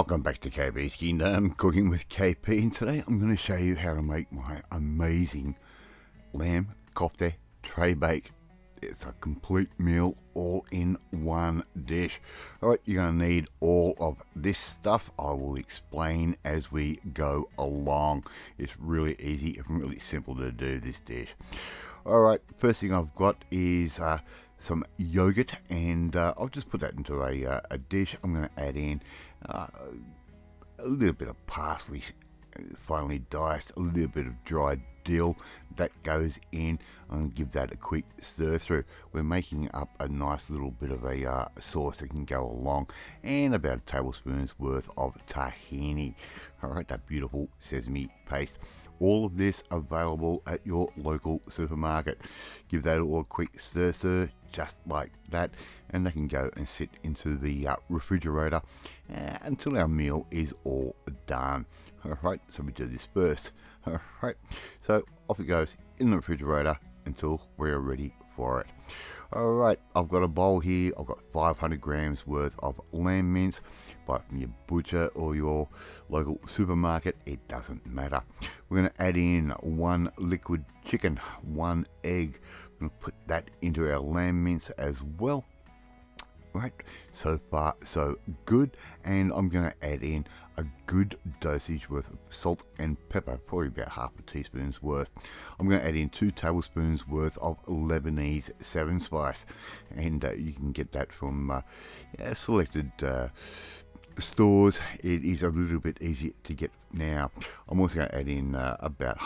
Welcome back to KP's Kingdom, Cooking with KP, and today I'm going to show you how to make my amazing lamb kofte tray bake. It's a complete meal all in one dish. Alright, you're going to need all of this stuff. I will explain as we go along. It's really easy and really simple to do this dish. Alright, first thing I've got is some yogurt, and I'll just put that into a dish. I'm going to add in a little bit of parsley, finely diced, a little bit of dried dill that goes in. I'm going to give that a quick stir through. We're making up a nice little bit of a sauce that can go along, and about a tablespoon's worth of tahini. Alright, that beautiful sesame paste. All of this available at your local supermarket. Give that all a quick stir, just like that, and they can go and sit into the refrigerator until our meal is all done. Alright, so we do this first. Alright, so off it goes in the refrigerator until we're ready for it. Alright, I've got a bowl here. I've got 500 grams worth of lamb mince. Buy it from your butcher or your local supermarket, it doesn't matter. We're going to add in 1 liquid chicken, 1 egg. We're going to put that into our lamb mince as well. Right, so far so good, and I'm going to add in a good dosage worth of salt and pepper, probably about half a teaspoon's worth. I'm going to add in 2 tablespoons worth of Lebanese 7 spice, and you can get that from selected stores. It is a little bit easier to get now. I'm also going to add in about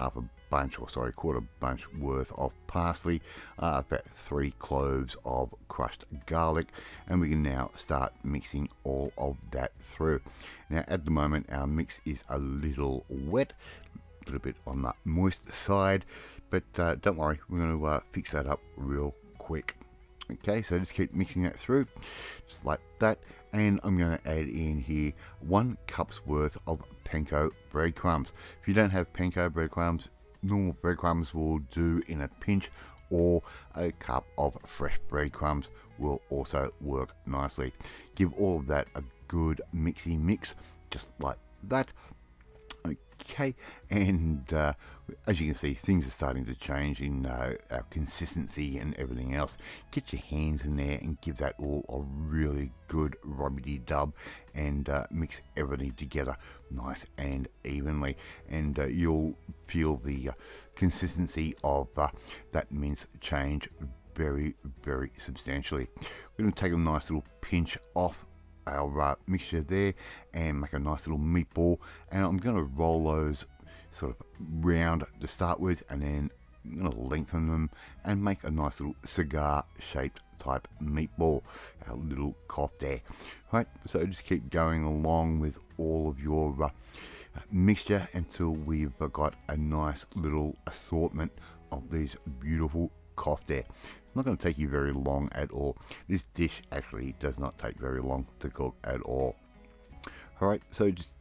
quarter bunch worth of parsley, about 3 cloves of crushed garlic, and we can now start mixing all of that through. Now at the moment our mix is a little wet, a little bit on the moist side, but don't worry, we're going to fix that up real quick. Okay, so just keep mixing that through, just like that, and I'm going to add in here 1 cup's worth of panko breadcrumbs. If you don't have panko breadcrumbs, normal breadcrumbs will do in a pinch, or a cup of fresh breadcrumbs will also work nicely. Give all of that a good mixy mix, just like that. Okay, and as you can see, things are starting to change in our consistency and everything else. Get your hands in there and give that all a really good rubby dub, and mix everything together nice and evenly, and you'll feel the consistency of that mince change very, very substantially. We're going to take a nice little pinch off our mixture there and make a nice little meatball, and I'm going to roll those sort of round to start with, and then I'm going to lengthen them and make a nice little cigar shaped type meatball, our little kofte. Right, so just keep going along with all of your mixture until we've got a nice little assortment of these beautiful kofte. It's not going to take you very long at all. This dish actually does not take very long to cook at all. Alright, so just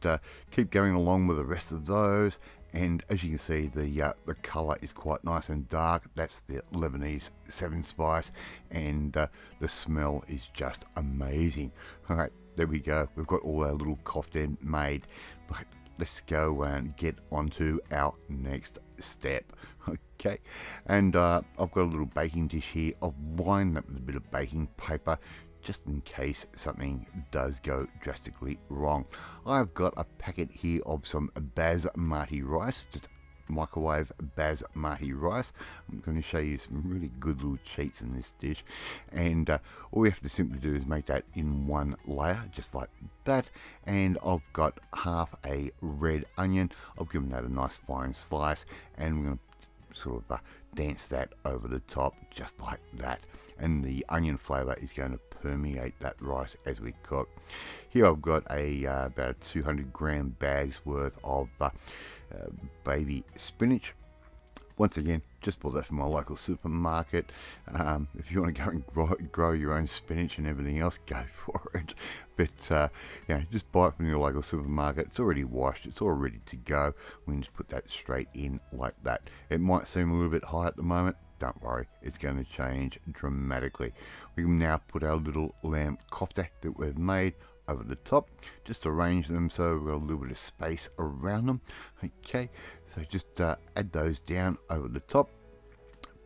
keep going along with the rest of those, and as you can see, the colour is quite nice and dark. That's the Lebanese 7 spice, and the smell is just amazing. Alright, there we go. We've got all our little kofte made. But let's go and get onto our next step. Okay, and I've got a little baking dish here. I've lined that with a bit of baking paper, just in case something does go drastically wrong. I've got a packet here of some basmati rice, just microwave basmati rice. I'm going to show you some really good little cheats in this dish, and all we have to simply do is make that in one layer, just like that. And I've got half a red onion. I've given that a nice fine slice, and we're going to sort of dance that over the top, just like that, and the onion flavor is going to permeate that rice as we cook. Here I've got about 200 gram bags worth of baby spinach. Once again, just bought that from my local supermarket. If you want to go and grow your own spinach and everything else, go for it. But just buy it from your local supermarket. It's already washed, it's all ready to go. We can just put that straight in like that. It might seem a little bit high at the moment. Don't worry, it's going to change dramatically. We can now put our little lamb kofte that we've made over the top. Just arrange them so we've got a little bit of space around them. Okay, so just add those down over the top.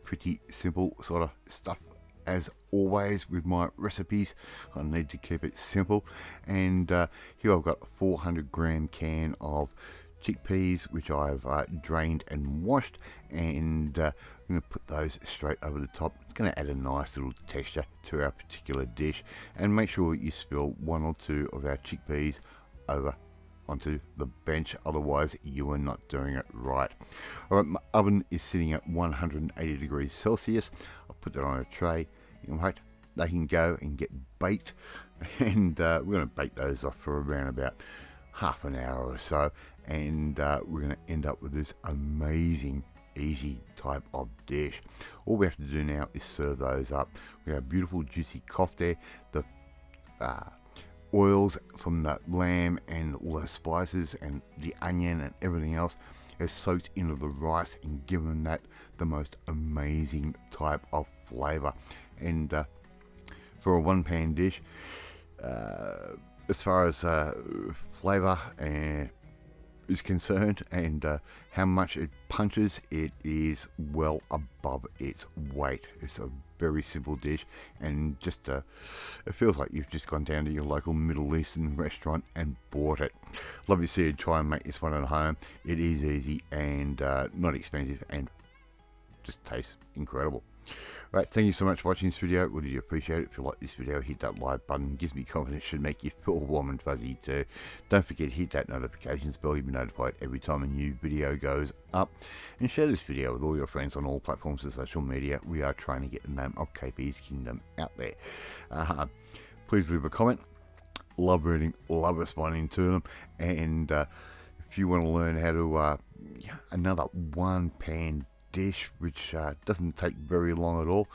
Pretty simple sort of stuff as always with my recipes. I need to keep it simple. And here I've got a 400 gram can of chickpeas which I've drained and washed, and I'm going to put those straight over the top. It's going to add a nice little texture to our particular dish, and make sure you spill 1 or 2 of our chickpeas over onto the bench, otherwise you are not doing it right. Alright, my oven is sitting at 180 degrees Celsius. I'll put that on a tray. In fact, they can go and get baked, and we're going to bake those off for around about half an hour or so, and we're going to end up with this amazing easy type of dish. All we have to do now is serve those up. We have beautiful juicy kofte, the oils from the lamb and all the spices and the onion and everything else is soaked into the rice and given that the most amazing type of flavor. And for a one pan dish, as far as flavor is concerned, and how much it punches, it is well above its weight. It's a very simple dish, and just it feels like you've just gone down to your local Middle Eastern restaurant and bought it. Love to see you try and make this one at home. It is easy and not expensive, and just tastes incredible. Right, thank you so much for watching this video. Really appreciate it. If you like this video, hit that like button. It gives me confidence, should make you feel warm and fuzzy too. Don't forget to hit that notifications bell. You'll be notified every time a new video goes up. And share this video with all your friends on all platforms of social media. We are trying to get the name of KP's Kingdom out there. Please leave a comment. Love reading, love responding to them. And if you want to learn how to another one pan dish which doesn't take very long at all,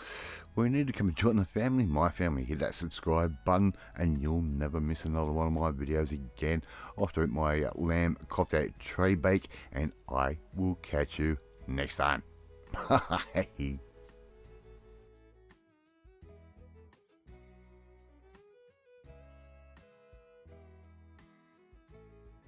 well, you need to come and join the family, my family. Hit that subscribe button and you'll never miss another one of my videos again. I'll have to eat my lamb kofte tray bake, and I will catch you next time. Bye.